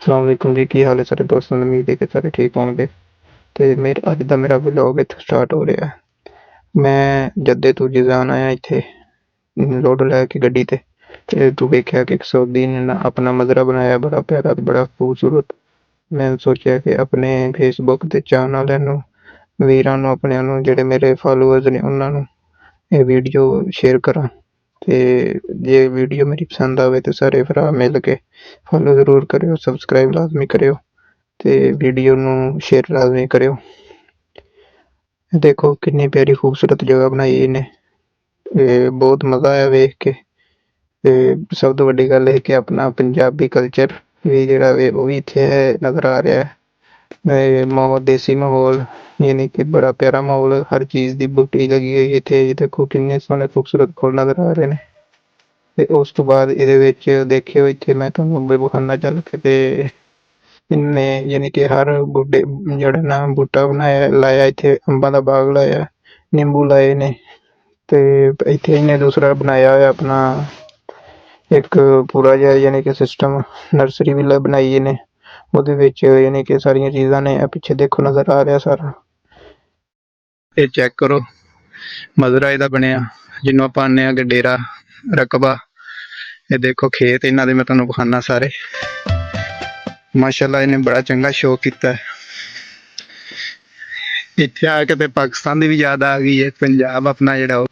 अस्सलाम वालेकुम जी, की हाल है सारे दोस्तों? उम्मीद है कि सारे ठीक होंगे। ਤੇ ਅੱਜ ਦਾ ਮੇਰਾ ਵਲੌਗ ਇੱਥੇ ਸਟਾਰਟ ਹੋ ਰਿਹਾ। ਮੈਂ ਜੱਦੇ ਤੋਂ ਜਾਣ ਆਇਆ ਇੱਥੇ ਲੋਡ ਲੈ ਕੇ ਗੱਡੀ ਤੇ ਤੂੰ ਵੇਖਿਆ ਕਿ ਇੱਕ ਸਊਦੀ ਨੇ ਨਾ ਆਪਣਾ ਮਜ਼ਰਾ ਬਣਾਇਆ, ਬੜਾ ਪਿਆਰਾ ਤੇ ਬੜਾ ਖੂਬਸੂਰਤ। ਮੈਂ ਸੋਚਿਆ ਕਿ ਆਪਣੇ ਫੇਸਬੁੱਕ ਤੇ ਚਾਹਣ ਵਾਲਿਆਂ ਨੂੰ, ਵੀਰਾਂ ਨੂੰ, ਆਪਣਿਆਂ ਨੂੰ, ਜਿਹੜੇ ਮੇਰੇ ਫਾਲੋਅਰਸ ਨੇ, ਉਹਨਾਂ ਨੂੰ ਇਹ ਵੀਡੀਓ ਸ਼ੇਅਰ ਕਰਾਂ। ਤੇ ਜੇ ਵੀਡੀਓ ਮੇਰੀ ਪਸੰਦ ਆਵੇ ਤਾਂ ਸਾਰੇ ਭਰਾ ਮਿਲ ਕੇ ਫੋਲੋ ਜ਼ਰੂਰ ਕਰਿਓ, ਸਬਸਕ੍ਰਾਈਬ ਲਾਜ਼ਮੀ ਕਰਿਓ ਤੇ ਵੀਡੀਓ ਨੂੰ ਸ਼ੇਅਰ ਲਾਜ਼ਮੀ ਕਰਿਓ। ਦੇਖੋ ਕਿੰਨੀ ਪਿਆਰੀ ਖੂਬਸੂਰਤ ਜਗ੍ਹਾ ਬਣਾਈ ਇਹਨੇ, ਬਹੁਤ ਮਜ਼ਾ ਆਇਆ ਵੇਖ ਕੇ। ਤੇ ਸਭ ਤੋਂ ਵੱਡੀ ਗੱਲ ਇਹ ਕਿ ਆਪਣਾ ਪੰਜਾਬੀ ਕਲਚਰ ਵੀ ਜਿਹੜਾ ਵੇ ਉਹ ਵੀ ਇੱਥੇ ਨਜ਼ਰ ਆ ਰਿਹਾ ਹੈ। ਮਾਹੌਲ ਦੇਸੀ ਮਾਹੌਲ, ਯਾਨੀ ਕਿ ਬੜਾ ਪਿਆਰਾ ਮਾਹੌਲ, ਹਰ ਚੀਜ਼ ਦੀ ਬੂਟੀ ਲੱਗੀ ਹੋਈ ਇੱਥੇ। ਦੇਖੋ ਕਿੰਨੇ ਸੋਹਣੇ ਖੂਬਸੂਰਤ ਫੁੱਲ ਨਜ਼ਰ ਆ ਰਹੇ ਨੇ। ਤੇ ਉਸ ਤੋਂ ਬਾਅਦ ਇਹਦੇ ਵਿੱਚ ਦੇਖਿਓ, ਇੱਥੇ ਮੈਂ ਤੁਹਾਨੂੰ ਵਿਖਾਉਣਾ ਚੱਲ ਕੇ। ਤੇ ਇਹਨੇ ਯਾਨੀ ਕਿ ਹਰ ਬੂਟੇ ਜਿਹੜਾ ਨਾ ਬੂਟਾ ਬਣਾਇਆ ਲਾਇਆ, ਇੱਥੇ ਅੰਬਾਂ ਦਾ ਬਾਗ ਲਾਇਆ, ਨਿੰਬੂ ਲਾਏ ਨੇ। ਤੇ ਇੱਥੇ ਇਹਨੇ ਦੂਸਰਾ ਬਣਾਇਆ ਹੋਇਆ ਆਪਣਾ ਇੱਕ ਪੂਰਾ ਜਿਹਾ ਯਾਨੀ ਕਿ ਸਿਸਟਮ, ਨਰਸਰੀ ਵੀ ਬਣਾਈ ਇਹਨੇ। ਉਹਦੇ ਵਿੱਚ ਯਾਨੀ ਕਿ ਸਾਰੀਆਂ ਚੀਜ਼ਾਂ ਨੇ। ਪਿੱਛੇ ਦੇਖੋ ਨਜ਼ਰ ਆ ਰਿਹਾ ਸਾਰਾ, ਇਹ ਚੈੱਕ ਕਰੋ ਮਜ਼ਰਾ ਇਹਦਾ ਬਣਿਆ, ਜਿਹਨੂੰ ਆਪਾਂ ਆਨੇ ਆ ਡੇਰਾ ਰਕਬਾ। ਇਹ ਦੇਖੋ ਖੇਤ ਇਹਨਾਂ ਦੇ, ਮੈਂ ਤੁਹਾਨੂੰ ਵਿਖਾਨਾ ਸਾਰੇ। ਮਾਸ਼ਾਅੱਲਾ ਇਹਨੇ ਬੜਾ ਚੰਗਾ ਸ਼ੋਅ ਕੀਤਾ। ਇੱਥੇ ਆ ਕੇ ਤੇ ਪਾਕਿਸਤਾਨ ਦੀ ਵੀ ਯਾਦ ਆ ਗਈ ਹੈ, ਪੰਜਾਬ ਆਪਣਾ ਜਿਹੜਾ